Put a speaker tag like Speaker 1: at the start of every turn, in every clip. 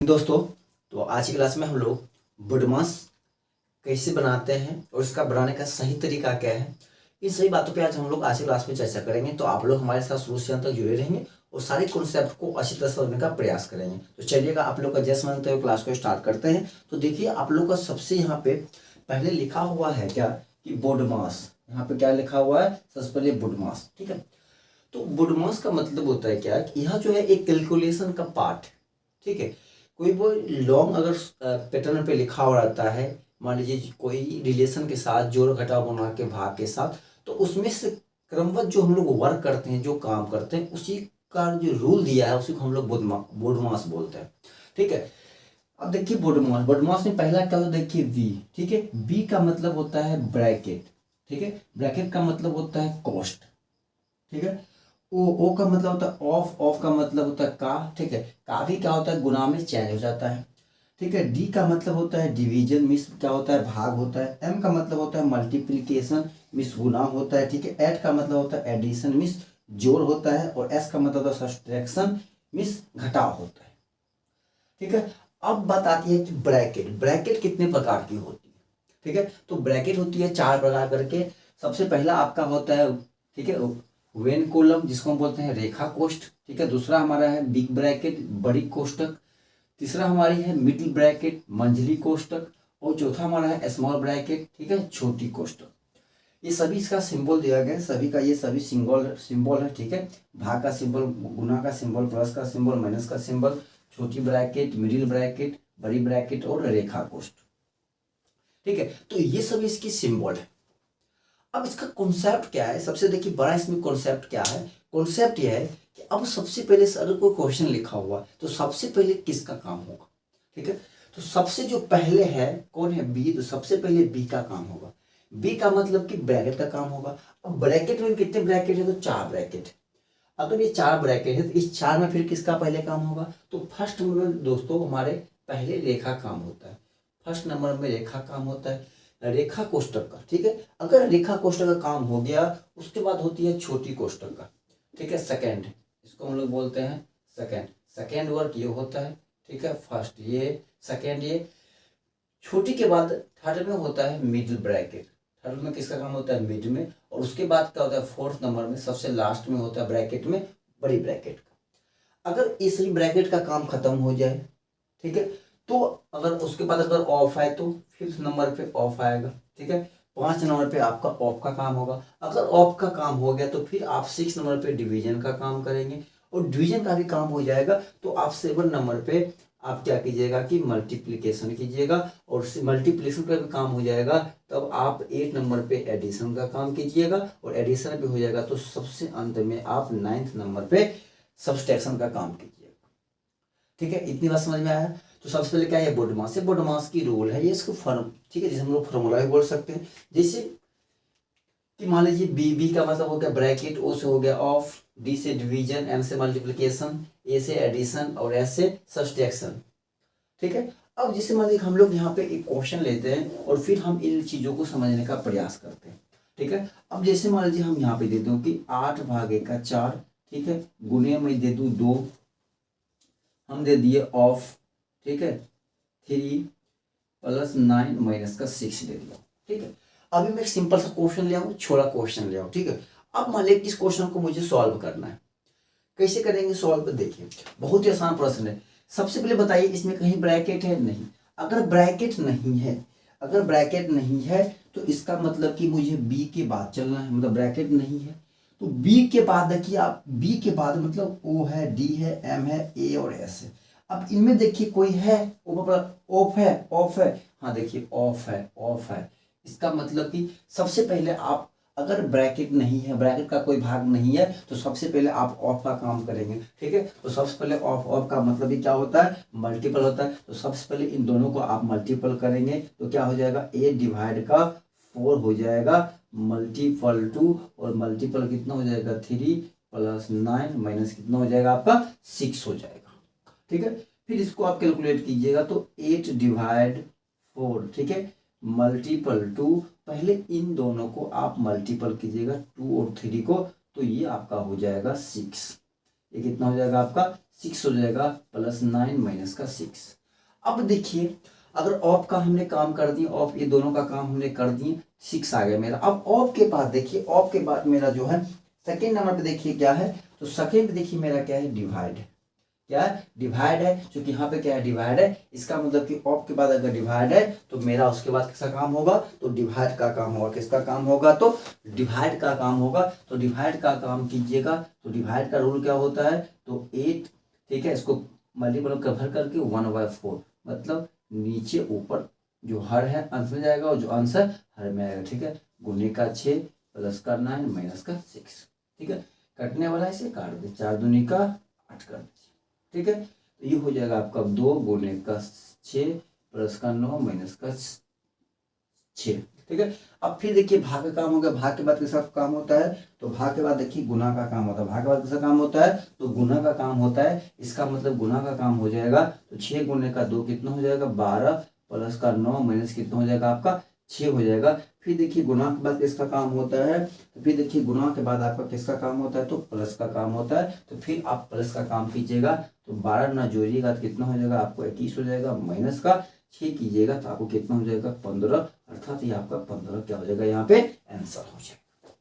Speaker 1: दोस्तों, तो आज की क्लास में हम लोग बुडमास कैसे बनाते हैं और इसका बनाने का सही तरीका क्या है, इन सही बातों पे आज हम लोग आज की क्लास में चर्चा करेंगे। तो आप लोग हमारे साथ शुरू से अंत तक जुड़े रहेंगे और सारे कॉन्सेप्ट को अच्छी तरह समझने का प्रयास करेंगे। तो चलिएगा, आप लोग का जैसे मानते हुए क्लास को स्टार्ट करते हैं। तो देखिए, आप लोग का सबसे यहाँ पे पहले लिखा हुआ है क्या कि बुडमास। यहाँ पे क्या लिखा हुआ है? सबसे पहले बुडमास। ठीक है, तो बुडमास का मतलब होता है क्या कि यह जो है एक कैलकुलेशन का पार्ट। ठीक है, कोई वो लॉन्ग अगर पैटर्न पे लिखा हुआ रहता है, मान लीजिए कोई रिलेशन के साथ जोड़ घटाव गुणा के भाग के साथ, तो उसमें से क्रमबद्ध जो हम लोग वर्क करते हैं, जो काम करते हैं, उसी का जो रूल दिया है उसी को हम लोग बुडमास बोलते हैं। ठीक है, अब देखिए बुडमास में पहला क्या होता है? देखिए वी। ठीक है, बी का मतलब होता है ब्रैकेट। ठीक है, ब्रैकेट का मतलब होता है कॉस्ट। ठीक है, ओ का मतलब होता है ऑफ का मतलब होता है का। ठीक है, का भी क्या होता है? गुना में चेंज हो जाता है। ठीक है, डी का मतलब होता है डिवीजन, मिस क्या होता है? भाग होता है। एम का मतलब होता है मल्टीप्लिकेशन, मिस गुना होता है। ठीक है, एड का मतलब होता है एडिशन, मिस जोड़ होता है। और एस का मतलब होता है सब्ट्रैक्शन, मिस घटाव होता है। ठीक है, अब बात आती है कि ब्रैकेट कितने प्रकार की होती है। ठीक है, तो ब्रैकेट होती है 4 प्रकार करके। सबसे पहला आपका होता है, ठीक है, वेन कॉलम, जिसको हम बोलते हैं रेखा कोष्ठ। ठीक है, दूसरा हमारा है बिग ब्रैकेट, बड़ी कोष्ठक। तीसरा हमारी है मिडिल ब्रैकेट, मंझली कोष्ठक। और चौथा हमारा है स्मॉल ब्रैकेट। ठीक है, छोटी कोष्ठक। ये सभी इसका सिंबल दिया गया है, सभी का ये सभी सिंबल है। ठीक है, भाग का सिंबल, गुना का सिंबल, प्लस का सिंबल, माइनस का सिंबल, छोटी ब्रैकेट, मिडिल ब्रैकेट, बड़ी ब्रैकेट और रेखा कोष्ठ। ठीक है, तो ये सभी इसकी सिंबल है। अब इसका कॉन्सेप्ट क्या है? सबसे देखिए बड़ा इसमें कॉन्सेप्ट क्या है? कॉन्सेप्ट यह है कि अब सबसे पहले अगर कोई क्वेश्चन लिखा हुआ तो सबसे पहले किसका काम होगा? ठीक है, तो सबसे जो पहले है कौन है? बी। तो सबसे पहले बी का काम होगा। बी का मतलब कि ब्रैकेट का काम होगा। अब ब्रैकेट में कितने ब्रैकेट है? तो 4 ब्रैकेट। अगर ये 4 ब्रैकेट है तो इस 4 में फिर किसका पहले काम होगा? तो फर्स्ट नंबर में दोस्तों हमारे पहले रेखा काम होता है। फर्स्ट नंबर में रेखा काम होता है, रेखा कोष्ठक का। ठीक है, अगर रेखा कोष्ठक का काम हो गया उसके बाद होती है छोटी कोष्ठक का। ठीक है, सेकंड, इसको हम लोग बोलते हैं सेकंड वर्क ये होता है। ठीक है, फर्स्ट ये, सेकंड ये। छोटी के बाद थर्ड में होता है मिडिल ब्रैकेट। थर्ड में किसका काम होता है? मिड में। और उसके बाद क्या होता है? फोर्थ नंबर में सबसे लास्ट में होता है ब्रैकेट में बड़ी ब्रैकेट का। अगर इसी ब्रैकेट का काम खत्म हो जाए, ठीक है, तो अगर उसके बाद अगर ऑफ है तो फिफ्थ नंबर पे ऑफ आएगा। ठीक है, 5 नंबर पे आपका ऑफ का काम होगा। अगर ऑफ का काम हो गया तो फिर आप 6 नंबर पे डिवीजन का काम करेंगे। और डिवीजन का भी काम हो जाएगा तो आप 7 नंबर पे आप क्या कीजिएगा कि मल्टीप्लिकेशन कीजिएगा। और मल्टीप्लिकेशन का भी काम हो जाएगा तब आप 8 नंबर पे एडिशन का काम कीजिएगा। और एडिशन भी हो जाएगा तो सबसे अंत में आप 9th नंबर पे सब्सट्रैक्शन का काम कीजिएगा। ठीक है, इतनी बात समझ में आया? तो सबसे पहले क्या है? बुडमास है। बुडमास की रूल है ये, इसको फॉर्म, ठीक है, जिसे हम लोग फॉर्मूला भी बोल सकते हैं। जैसे कि मान लीजिए बी का मतलब हो गया ब्रैकेट, ओ से हो गया ऑफ, डी से डिवीजन, एम से मल्टीप्लिकेशन, ए से एडिशन और एस से सब्सट्रैक्शन। ठीक है, अब जैसे मान लीजिए हम लोग यहाँ पे एक क्वेश्चन लेते हैं और फिर हम इन चीज़ों को समझने का प्रयास करते हैं। ठीक है, अब जैसे मान लीजिए हम यहाँ पे दे दूँ कि 8 भागे का 4, ठीक है, गुने में दे दूँ 2, हम दे दिए ऑफ, ठीक है, 3 + 9 - 6 दे दिया। ठीक है, अभी मैं एक सिंपल सा क्वेश्चन ले आऊँ, छोटा क्वेश्चन ले आऊँ। ठीक है, अब मान लीजिए इस क्वेश्चन को मुझे सॉल्व करना है। कैसे करेंगे सॉल्व? देखिए, बहुत ही आसान प्रश्न है। सबसे पहले बताइए इसमें कहीं ब्रैकेट है? नहीं। अगर ब्रैकेट नहीं है, अगर ब्रैकेट नहीं है तो इसका मतलब कि मुझे बी के बाद चलना है, मतलब ब्रैकेट नहीं है तो बी के बाद देखिए आप, बी के बाद मतलब ओ है, डी है, एम है, ए और एस है। अब इनमें देखिए कोई है, ऑफ है, ऑफ है, हाँ देखिए ऑफ है, ऑफ है। इसका मतलब कि सबसे पहले आप, अगर ब्रैकेट नहीं है, ब्रैकेट का कोई भाग नहीं है तो सबसे पहले आप ऑफ का काम करेंगे। ठीक है, तो सबसे पहले ऑफ का मतलब ही क्या होता है? मल्टीपल होता है। तो सबसे पहले इन दोनों को आप मल्टीपल करेंगे तो क्या हो जाएगा? 8 डिवाइड का 4 हो जाएगा, मल्टीपल 2, और मल्टीपल कितना हो जाएगा? 3 + 9 माइनस कितना हो जाएगा आपका? 6 हो जाएगा। ठीक है, फिर इसको आप कैलकुलेट कीजिएगा तो 8 डिवाइड 4, ठीक है, मल्टीपल 2, पहले इन दोनों को आप मल्टीपल कीजिएगा 2 और 3 को, तो ये आपका हो जाएगा 6। ये कितना हो जाएगा आपका 6 हो जाएगा, प्लस 9 माइनस का 6। अब देखिए अगर ऑफ का हमने काम कर दिया, ऑफ ये दोनों का काम हमने कर दिए, 6 आ गया मेरा। अब ऑफ के बाद देखिए, ऑफ के बाद मेरा जो है सेकेंड नंबर पे देखिए क्या है, तो सेकेंड पे देखिए मेरा क्या है, डिवाइड। क्या है, डिवाइड है, क्योंकि यहाँ पे क्या है, डिवाइड है। इसका मतलब कि ऑफ के बाद अगर डिवाइड है तो मेरा उसके बाद किसका काम होगा, तो डिवाइड का काम होगा। किसका काम होगा, तो डिवाइड का काम होगा। तो डिवाइड का काम कीजिएगा, तो डिवाइड का रूल क्या होता है, तो 8, ठीक है, इसको मल्टीपल कवर करके 1/4, मतलब नीचे ऊपर जो हर है अंश में जाएगा और जो अंश है हर में आएगा, ठीक है। गुने का 6 प्लस का 9 माइनस का 6, ठीक है। कटने वाला है, इसे काट दे, 4 दूनी का 8 कर दीजिए, ठीक है। तो ये हो जाएगा आपका 2 गुने का 6 प्लस का 9 माइनस का 6, ठीक है। अब फिर देखिए भाग का काम हो गया। भाग के बाद किसका काम होता है, तो भाग के बाद देखिए गुना का काम होता है। भाग के बाद किसका काम होता है, तो गुना का काम होता है। इसका मतलब गुना का काम हो जाएगा, तो 6 गुने का 2 कितना हो जाएगा, 12 प्लस का 9 माइनस कितना हो जाएगा आपका 6 हो जाएगा। फिर देखिए गुना के बाद किसका काम होता है, तो फिर देखिए गुना के बाद आपका किसका काम होता है, तो प्लस का काम होता है। तो फिर आप प्लस का काम कीजिएगा, तो 12 ना जोड़िएगा तो कितना हो जाएगा आपको 21 हो जाएगा, माइनस का 6 कीजिएगा तो आपको कितना हो जाएगा 15, अर्थात ये आपका 15 क्या हो जाएगा, यहाँ पे आंसर हो जाएगा,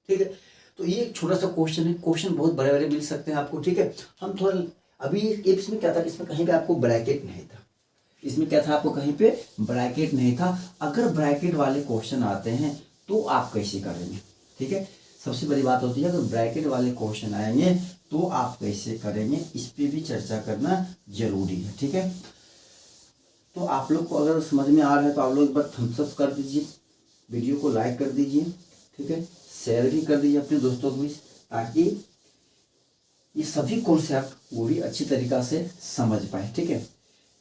Speaker 1: ठीक है। तो ये एक छोटा सा क्वेश्चन है, क्वेश्चन बहुत बड़े बड़े मिल सकते हैं आपको, ठीक है। हम थोड़ा अभी इसमें क्या था, इसमें कहीं पे आपको ब्रैकेट नहीं था, इसमें क्या था आपको कहीं पे ब्रैकेट नहीं था। अगर ब्रैकेट वाले क्वेश्चन आते हैं तो आप कैसे करेंगे, ठीक है। सबसे बड़ी बात होती है अगर ब्रैकेट वाले क्वेश्चन आएंगे तो आप कैसे करेंगे, इस पे भी चर्चा करना जरूरी है, ठीक है। तो आप लोग को अगर समझ में आ रहा है तो आप लोग एक बार थम्स अप कर दीजिए, वीडियो को लाइक कर दीजिए, ठीक है, शेयर भी कर दीजिए अपने दोस्तों के बीच, ताकि ये सभी कॉन्सेप्ट वो भी अच्छी तरीका से समझ पाए, ठीक है।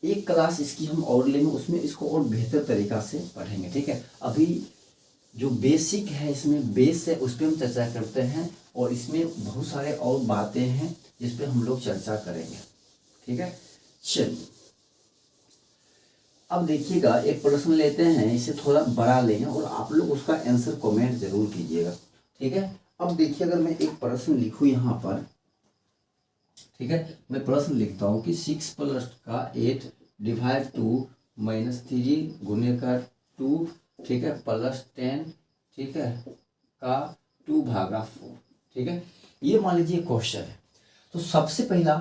Speaker 1: एक क्लास इसकी हम और लेंगे, उसमें इसको और बेहतर तरीका से पढ़ेंगे, ठीक है। अभी जो बेसिक है, इसमें बेस है, उस पर हम चर्चा करते हैं, और इसमें बहुत सारे और बातें हैं जिस पे हम लोग चर्चा करेंगे, ठीक है। चलिए अब देखिएगा, एक प्रश्न लेते हैं, इसे थोड़ा बड़ा लेंगे और आप लोग उसका आंसर कमेंट जरूर कीजिएगा, ठीक है। अब देखिए अगर मैं एक प्रश्न लिखूं यहाँ पर, ठीक है, मैं प्रश्न लिखता हूँ कि 6 प्लस का 8 डिवाइड 2 माइनस 3 गुने का 2, ठीक है, प्लस 10, ठीक है, का 2/4, ठीक है। ये मान लीजिए क्वेश्चन है। तो सबसे पहला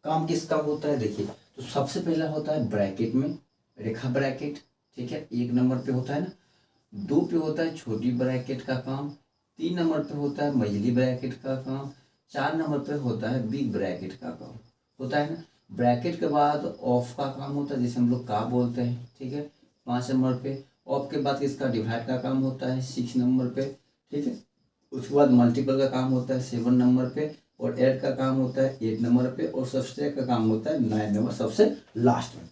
Speaker 1: काम किसका होता है, देखिए, तो सबसे पहला होता है ब्रैकेट में रेखा ब्रैकेट, ठीक है, 1 नंबर पे होता है ना। 2 पे होता है छोटी ब्रैकेट का काम, 3 नंबर पे होता है मझली ब्रैकेट का काम, 4 नंबर पे होता है बिग ब्रैकेट का काम, होता है ना। ब्रैकेट के बाद ऑफ का काम होता है, जिसे हम लोग का बोलते हैं, ठीक है, 5 नंबर पे। ऑफ के बाद इसका डिवाइड का काम होता है 6 नंबर पे, ठीक है। उसके बाद मल्टीपल का काम होता है 7 नंबर पे, और ऐड का काम होता है 8 नंबर पे, और सब्सट्रैक्ट का काम होता है 9 नंबर सबसे लास्ट में।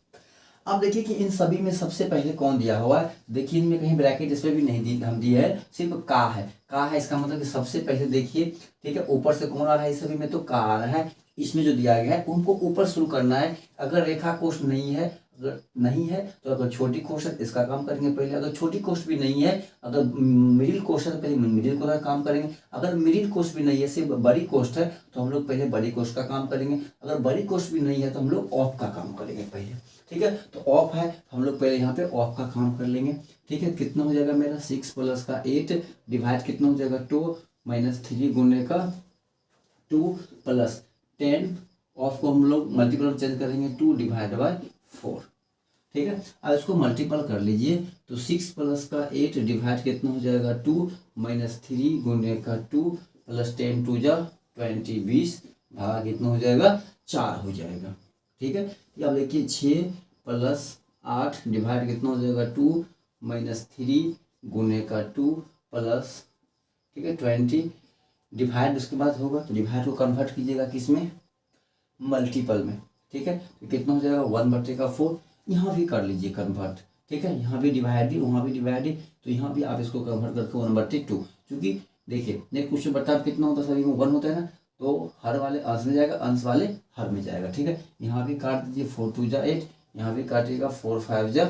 Speaker 1: अब देखिए कि इन सभी में सबसे पहले कौन दिया हुआ है, देखिए इनमें कहीं ब्रैकेट इसमें भी नहीं दी, हम दिए है, सिर्फ का है। का है इसका मतलब कि सबसे पहले देखिए, ठीक है, ऊपर से कौन आ रहा है, इस सभी में तो का आ रहा है। इसमें जो दिया गया है उनको ऊपर शुरू करना है। अगर रेखा कोष नहीं है, अगर नहीं है तो अगर छोटी कोष है इसका काम करेंगे पहले, अगर छोटी कोष भी नहीं है, अगर मिडिल कोष है तो पहले मिडिल कोष का काम करेंगे, अगर मिडिल कोष भी नहीं है सिर्फ बड़ी कोष्ठ है तो हम लोग पहले बड़ी कोष्ठ का काम करेंगे, अगर बड़ी कोष्ठ भी नहीं है तो हम लोग ऑफ का काम करेंगे पहले, ठीक है। तो ऑफ है, हम लोग पहले यहाँ पे ऑफ का काम कर लेंगे, ठीक है। कितना हो जाएगा मेरा 6 प्लस का 8 डिवाइड कितना हो जाएगा 2 माइनस 3 गुने का 2 प्लस 10, ऑफ को हम लोग मल्टीपल चेंज करेंगे 2 डिवाइड बाय 4, ठीक है। अब इसको मल्टीपल कर लीजिए, तो 6 प्लस का 8 डिवाइड कितना हो जाएगा 2 माइनस 3 गुने का 2 प्लस 10 2 जा 20 20 भागा कितना हो जाएगा 4 हो जाएगा, ठीक है। अब देखिए 6 प्लस 8 डिवाइड कितना हो जाएगा 2 माइनस 3 गुने का 2 प्लस, ठीक है, 20 डिवाइड उसके बाद होगा, तो डिवाइड को कन्वर्ट कीजिएगा किसमें, मल्टीपल में, ठीक है। तो कितना हो जाएगा 1/4, यहाँ भी कर लीजिए कन्वर्ट, ठीक है, यहाँ भी डिवाइड वहाँ भी डिवाइड, तो यहाँ भी आप इसको कन्वर्ट करके 1/2, क्योंकि देखिए नेक्स्ट क्वेश्चन बता कितना होता है, सभी में 1 होता है ना, तो हर वाले अंश में जाएगा, अंश वाले हर में जाएगा, ठीक है। यहाँ भी काट दीजिए 4 2 जा 8, यहाँ भी काटिएगा 4 5 जा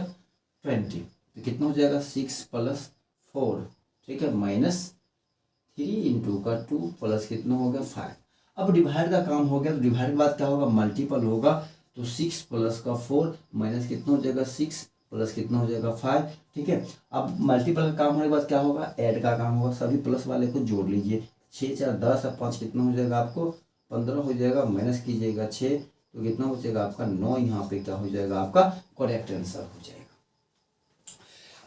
Speaker 1: 20, तो कितना हो जाएगा 6 प्लस 4, ठीक है, माइनस 3 इंटू का 2 प्लस कितना हो गया 5। अब डिवाइड का काम हो गया, तो डिवाइड के बाद क्या होगा, मल्टीपल होगा। तो 6 प्लस का 4 माइनस कितना हो जाएगा 6 प्लस कितना हो जाएगा 5। ठीक है, अब मल्टीपल का काम होने के बाद क्या होगा, ऐड का काम होगा। सभी प्लस वाले को जोड़ लीजिए, 6 4 10 और 5 कितना हो जाएगा आपको 15 हो जाएगा, माइनस कीजिएगा 6 तो कितना हो जाएगा आपका 9। यहाँ पे क्या हो जाएगा आपका करेक्ट आंसर हो जाएगा।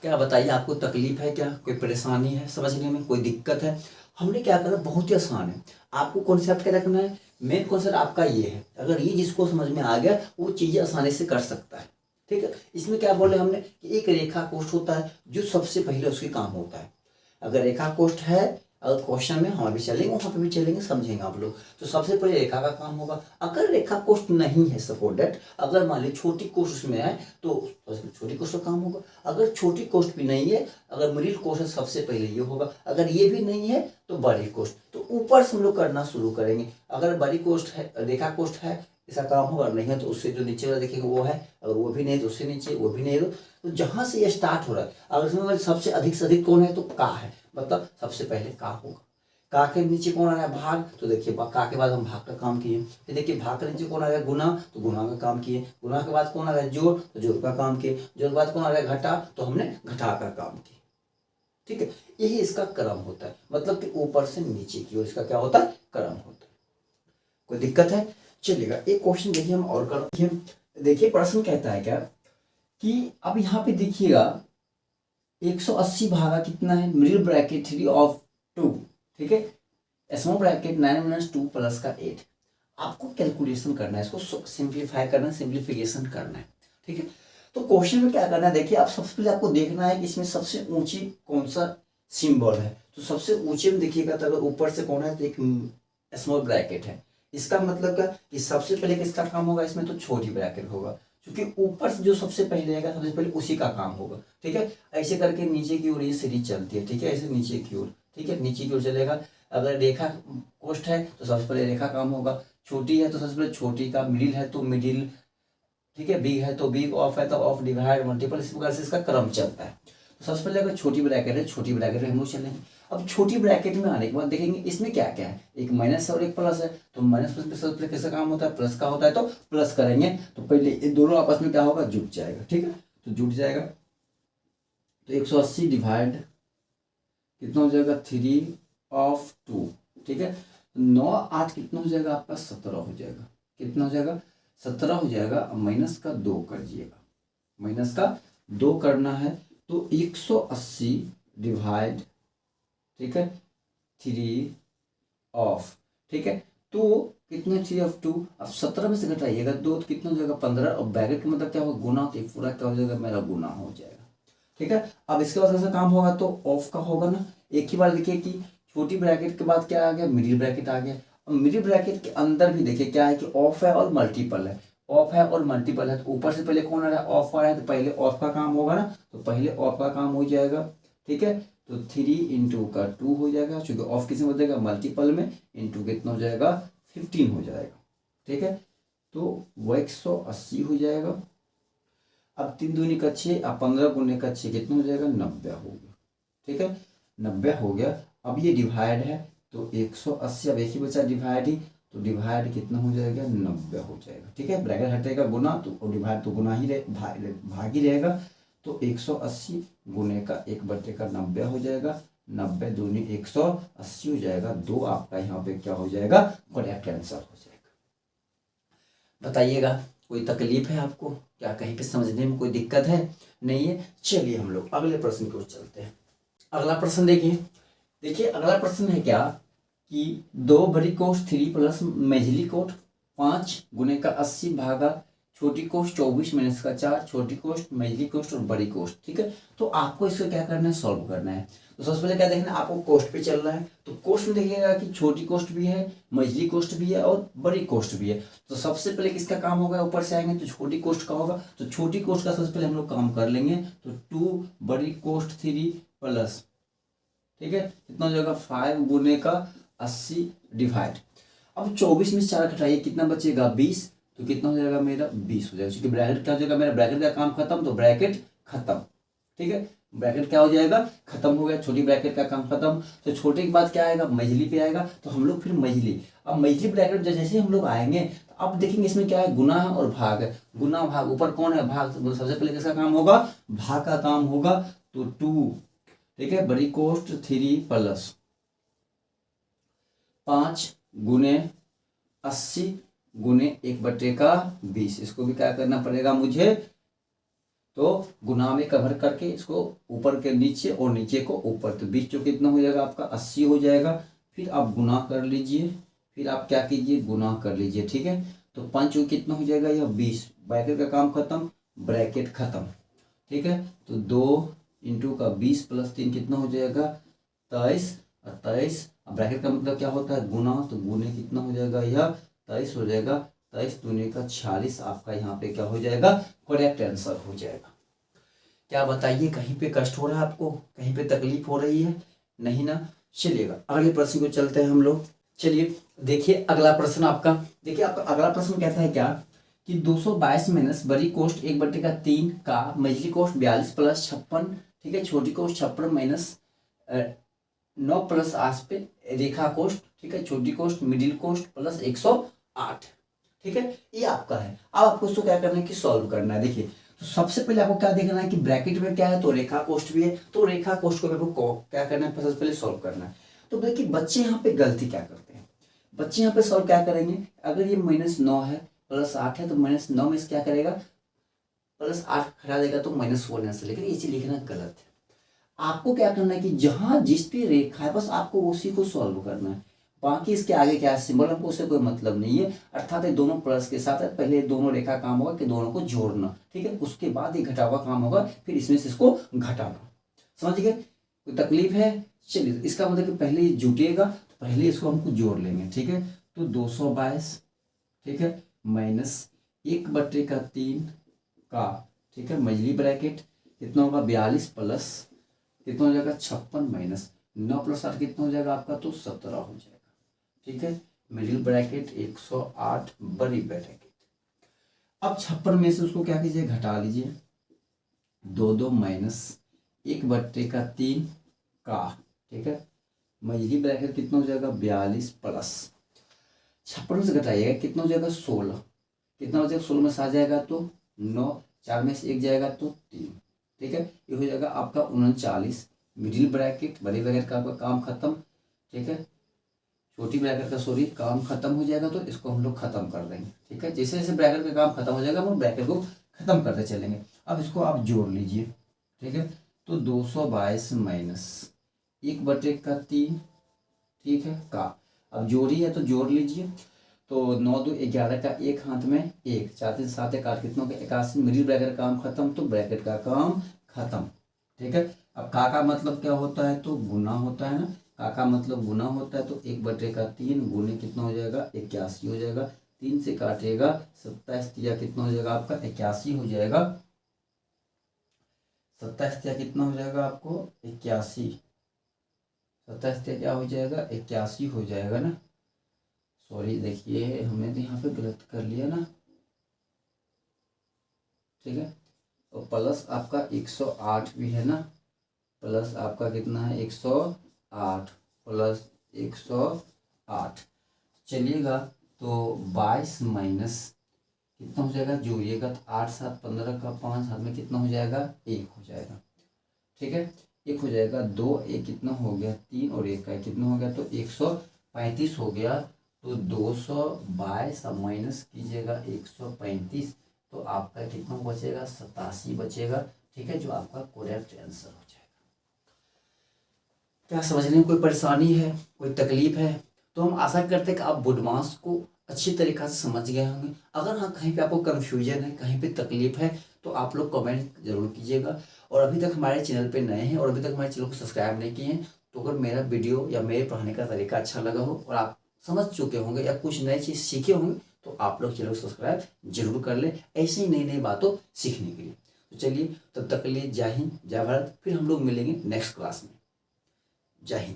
Speaker 1: क्या बताइए, आपको तकलीफ है क्या, कोई परेशानी है समझने में, कोई दिक्कत है? हमने क्या करा, बहुत ही आसान है। आपको कॉन्सेप्ट क्या रखना है, मेन कॉन्सेप्ट आपका ये है। अगर ये जिसको समझ में आ गया वो चीज़ें आसानी से कर सकता है। ठीक है, इसमें क्या बोले हमने कि एक रेखा कोष्ठ होता है जो सबसे पहले उसके काम होता है। अगर रेखा कोष्ठ है, अगर क्वेश्चन में हम भी चलेंगे वहाँ पे भी चलेंगे, समझेंगे आप लोग। तो सबसे पहले रेखा का काम होगा। अगर रेखा कोष्ठ नहीं है, सपोज दैट अगर मान ली छोटी कोष्ठ उसमें है तो छोटी कोष्ठ का काम होगा। अगर छोटी कोष्ठ भी नहीं है, अगर मिडिल कोष्ठ है, सबसे पहले ये होगा। अगर ये भी नहीं है तो बड़ी कोष्ठ। तो ऊपर से हम लोग करना शुरू करेंगे। अगर बड़ी कोष्ठ है, रेखा कोष्ठ है, इसका काम होगा। नहीं है तो उससे जो नीचे वाला देखेंगे वो है। अगर वो भी नहीं तो उससे नीचे, वो भी नहीं तो जहाँ से ये स्टार्ट हो रहा है, अगर इसमें सबसे अधिक से अधिक कौन है तो का है, मतलब सबसे पहले का होगा। का के नीचे कौन आ रहा है, भाग। तो देखिए का के बाद हम भाग का काम किए। फिर देखिए भाग के नीचे कौन आ रहा है, गुना, तो गुना का काम किए। गुना के बाद कौन आ रहा है, जोड़, तो जोड़ का काम किए। जोड़ के बाद कौन आ रहा है, घटा, तो हमने घटा का काम किया। ठीक है, यही इसका क्रम होता है, मतलब कि ऊपर से नीचे की ओर इसका क्या होता है, क्रम होता है। कोई दिक्कत है? चलिएगा, एक क्वेश्चन देखिए हम और कर देखिए। प्रश्न कहता है क्या कि अब यहाँ पे देखिएगा 180 भागा कितना है, मिडिल ब्रैकेट 3 ऑफ 2। ठीक है, स्मॉल ब्रैकेट 9 - 2 प्लस का 8। आपको कैलकुलेशन करना है, इसको सिंप्लीफाई करना है, सिंप्लीफिकेशन करना है। ठीक है, तो क्वेश्चन में क्या करना है, देखिए आप सबसे पहले आपको देखना है कि इसमें सबसे ऊंची कौन सा सिंबल है। तो सबसे ऊंचे में देखिएगा, तो अगर ऊपर से कौन है तो एक स्मॉल ब्रैकेट है। इसका मतलब क्या कि सबसे पहले किसका काम होगा, इसमें तो छोटी ब्रैकेट होगा, क्योंकि ऊपर से जो सबसे पहले आएगा सबसे पहले उसी का काम होगा। ठीक है, ऐसे करके नीचे की ओर ये सीरीज चलती है। ठीक है, ऐसे नीचे की ओर। ठीक है, नीचे की ओर चलेगा। अगर रेखा कोष्ठ है तो सबसे पहले रेखा काम होगा। छोटी है तो सबसे पहले छोटी का, मिडिल है तो मिडिल। ठीक है, बिग है तो बिग, ऑफ है तो ऑफ, डिवाइड, मल्टीपल, इस प्रकार से इसका क्रम चलता है। तो सबसे पहले अगर छोटी ब्रैकेट है, छोटी ब्रैकेट में हम लोग चलेंगे। अब छोटी ब्रैकेट में आने के बाद देखेंगे इसमें क्या क्या है, एक माइनस और एक प्लस है। तो माइनस प्लस पे सबसे पहले कैसा काम होता है, प्लस का होता है, तो प्लस करेंगे। तो पहले ये दोनों आपस में क्या होगा, जुट जाएगा। ठीक है, तो जुट जाएगा। तो 180 डिवाइड कितना हो जाएगा 3 ऑफ 2। ठीक है, 9 8 कितना हो जाएगा आपका 17 हो जाएगा। कितना हो जाएगा 17 हो जाएगा। अब माइनस का 2 करिएगा, माइनस का 2 करना है। तो 180 डिवाइड, ठीक है, 3 ऑफ। ठीक है, तो कितना 3 ऑफ 2। अब 17 में से घटाइएगा 2 तो कितना हो जाएगा 15। और ब्रैकेट का मतलब क्या होगा, गुना, तो पूरा क्या हो जाएगा मेरा गुना हो जाएगा। ठीक है, अब इसके बाद कैसा काम होगा, तो ऑफ का होगा ना। एक ही बार देखिए कि छोटी ब्रैकेट के बाद क्या आ गया, मिडिल ब्रैकेट आ गया। और मिडिल ब्रैकेट के अंदर भी देखिए क्या है कि ऑफ है और मल्टीपल है। ऑफ है और मल्टीपल है, तो ऊपर से पहले कौन आ रहा है, ऑफ आ रहा है, तो पहले ऑफ का काम होगा ना, तो पहले ऑफ का काम हो जाएगा। ठीक है, तो 3 इंटू का 2 हो जाएगा, चूंकि ऑफ किस में बदलेगा, मल्टीपल में, इंटू कितना हो जाएगा 15 हो जाएगा। ठीक है, तो वो 180 हो जाएगा। अब 3 दूनी का 6, अब 15 गुने का 6 कितना हो जाएगा 90 हो गया। ठीक है, 90 हो गया। अब ये डिवाइड है तो 180, अब एक ही बचा डिवाइड ही, तो डिवाइड कितना हो जाएगा 90 हो जाएगा। ठीक है, ब्रैकेट हटेगा गुना, तो डिवाइड तो गुना ही भाग ही रहेगा। तो 180 गुने का 1/90 हो जाएगा। 90 दूनी 180 हो जाएगा। 2 आपका यहाँ पे क्या हो जाएगा, करेक्ट आंसर हो जाएगा। बताइएगा कोई तकलीफ है आपको क्या, कहीं पे समझने में कोई दिक्कत है? नहीं है? चलिए हम लोग अगले प्रश्न की ओर चलते हैं। अगला प्रश्न देखिए अगला प्रश्न है क्या कि 2 बड़ी कोष्ठ 3 प्लस मेजली कोष्ठ 5 गुने का 80 भागा छोटी कोष्ठ 24 माइनस का 4, छोटी कोष्ठ, मेजली कोष्ठ और बड़ी कोष्ठ। ठीक है, तो आपको इसको क्या करना है, सॉल्व करना है। तो सबसे पहले क्या देखना है, आपको कोष्ठ पे चलना है। तो कोष्ठ में देखिएगा कि छोटी कोष्ठ भी है, मझली कोष्ठ भी है और बड़ी कोष्ठ भी है। तो सबसे पहले किसका काम होगा, ऊपर से आएंगे तो छोटी कोष्ठ का होगा। तो छोटी कोष्ठ का सबसे पहले हम लोग काम कर लेंगे। तो 2 बड़ी कोष्ठ 3 प्लस, ठीक है, कितना हो जाएगा 5 गुने का 80 डिवाइड। अब 24 में 4 घटाइए कितना बचेगा 20, तो कितना हो जाएगा मेरा 20 हो जाएगा। क्योंकि ब्रैकेट क्या हो जाएगा, मेरा ब्रैकेट का काम खत्म, तो ब्रैकेट खत्म। ठीक है, ब्रैकेट क्या हो जाएगा, खत्म हो गया, छोटी ब्रैकेट का काम खत्म। तो छोटे के बाद क्या आएगा, मझली पे आएगा। तो हम लोग फिर मझली, अब मझली ब्रैकेट जैसे हम लोग आएंगे तो अब देखेंगे इसमें क्या है, गुना है और भाग है। गुना भाग, ऊपर कौन है, भाग, सबसे पहले किसका काम होगा, भाग का काम होगा। तो 2, ठीक है, बड़ी कोष्ट 3 प्लस 5 गुने 80 गुने 1/20। इसको भी क्या करना पड़ेगा मुझे, तो गुना में कवर करके इसको ऊपर के नीचे और नीचे को ऊपर, तो 20 जो कितना हो जाएगा आपका 80 हो जाएगा। फिर आप गुना कर लीजिए, फिर आप क्या कीजिए, गुना कर लीजिए, ठीक है। तो 5 कितना हो जाएगा, यह 20, ब्रैकेट का काम खत्म, ब्रैकेट खत्म, ठीक है। तो 2 इंटू का 20 प्लस 3 कितना हो जाएगा 23, और 23 ब्रैकेट का मतलब क्या होता है, गुना, तो गुने कितना हो जाएगा, यह 23 हो जाएगा। 23 दूनी का 46 आपका यहाँ पे क्या हो जाएगा, करेक्ट आंसर हो जाएगा। क्या बताइए, कहीं पे कष्ट हो रहा है आपको, कहीं पे तकलीफ हो रही है, नहीं ना। चलिएगा अगले प्रश्न को चलते हैं हम लोग। चलिए देखिए अगला प्रश्न आपका, देखिए आपका अगला प्रश्न कहता है क्या कि 222 माइनस बड़ी कोष्ट 1/3 का मझली कोष्ट 42 प्लस 56, ठीक है, छोटी कोष्ट 56 माइनस 9 प्लस 8 पे रेखा कोष्ट, ठीक है, छोटी कोष्ट मिडिल कोष्ट प्लस 108, ठीक है, ये आपका है। अब आपको उसको क्या करना है कि सॉल्व करना है। देखिए तो सबसे पहले आपको क्या देखना है कि ब्रैकेट में क्या है, तो रेखा कोष्ट भी है, तो रेखा कोष्ट को आपको क्या करना है, सबसे पहले सॉल्व करना है। तो देखिए बच्चे यहाँ पे गलती क्या करते हैं, बच्चे यहाँ पे सॉल्व क्या करेंगे, अगर ये -9 है प्लस 8 है तो -9 में क्या करेगा, प्लस 8 हटा देगा तो -4 आंसर, लेकिन ये चीज लिखना गलत है। आपको क्या करना है कि जहां जिस पे रेखा है बस आपको उसी को सॉल्व करना है, बाकी इसके आगे क्या सिंबल हमको उससे कोई मतलब नहीं है। अर्थात ये दोनों प्लस के साथ है, पहले दोनों रेखा काम होगा कि दोनों को जोड़ना, ठीक है, उसके बाद ये घटा हुआ काम होगा, फिर इसमें से इसको घटाना। समझ गए, कोई तकलीफ है। चलिए इसका मतलब कि पहले ये जुटेगा तो पहले इसको हमको जोड़ लेंगे, ठीक है। तो 222, ठीक है, माइनस 1/3 का, ठीक है, मझली ब्रैकेट कितना होगा 42 प्लस कितना हो जाएगा 56 माइनस 9 प्लस 8 कितना हो जाएगा आपका, तो 17 हो जाएगा, ठीक है। मिडिल ब्रैकेट 108 बड़ी ब्रैकेट। अब 56 में से उसको क्या कीजिए, घटा लीजिए, 2 माइनस 1/3 का, ठीक है, मझली ब्रैकेट कितना हो जाएगा 42 प्लस 56 से घटाइएगा कितना हो जाएगा 16, कितना हो जाएगा 16 में से आ जाएगा तो 9, 4 में से 1 जाएगा तो 3, ठीक है, ये हो जाएगा आपका 39। मिडिल ब्रैकेट बड़ी ब्रैकेट का आपका काम खत्म, ठीक है, छोटी ब्रैकेट का सॉरी काम खत्म हो जाएगा, तो इसको हम लोग खत्म कर देंगे, ठीक है। जैसे जैसे ब्रैकेट का काम खत्म हो जाएगा हम ब्रैकेट को खत्म करते चलेंगे। अब इसको आप जोड़ लीजिए, ठीक है, तो 222 माइनस 1/3, ठीक है, का, अब जोड़ी है तो जोड़ लीजिए, तो 9 2 11 का एक हाथ में 1, 4 3 7 1 8 कितना हो गया 81। मिडिल ब्रैकेट का काम खत्म, तो ब्रैकेट का काम खत्म, ठीक है। अब का मतलब क्या होता है, तो गुना होता है ना, का मतलब गुना होता है, तो 1/3 गुने कितना हो जाएगा 81 हो जाएगा, 3 से काटिएगा 27 तिया कितना हो जाएगा आपका 81 हो जाएगा, 27 तिया कितना हो जाएगा आपको 81, 27 तिया क्या हो जाएगा 81 हो जाएगा ना। सॉरी देखिए हमने तो यहाँ पे गलत कर लिया ना, ठीक है, और प्लस आपका 108 भी है ना, प्लस आपका कितना है 108 प्लस 108, चलिएगा तो 22 माइनस कितना हो जाएगा, जोड़िएगा तो 8 7 15 का 5 हाथ में कितना हो जाएगा 1 हो जाएगा, ठीक है, 1 हो जाएगा, 2 1 कितना हो गया 3 और 1 का कितना हो गया, तो 135 हो गया। तो 222 अब माइनस कीजिएगा 135, तो आपका कितना बचेगा 87 बचेगा, ठीक है, जो आपका करेक्ट आंसर हो जाएगा। क्या समझने में कोई परेशानी है, कोई तकलीफ है, तो हम आशा करते हैं कि आप बुडमास को अच्छी तरीक़ा से समझ गए होंगे। अगर हाँ कहीं पे आपको कन्फ्यूजन है, कहीं पे तकलीफ है, तो आप लोग कमेंट जरूर कीजिएगा। और अभी तक हमारे चैनल पे नए हैं और अभी तक हमारे चैनल को सब्सक्राइब नहीं किए हैं, तो अगर मेरा वीडियो या मेरे पढ़ाने का तरीका अच्छा लगा हो और आप समझ चुके होंगे या कुछ नई चीज़ सीखे होंगे, तो आप लोग चैनल को सब्सक्राइब जरूर कर लें, ऐसे ही नई नई बातों सीखने के लिए। तो चलिए तब तक के लिए जय हिंद जय भारत, फिर हम लोग मिलेंगे नेक्स्ट क्लास में। जय हिंद।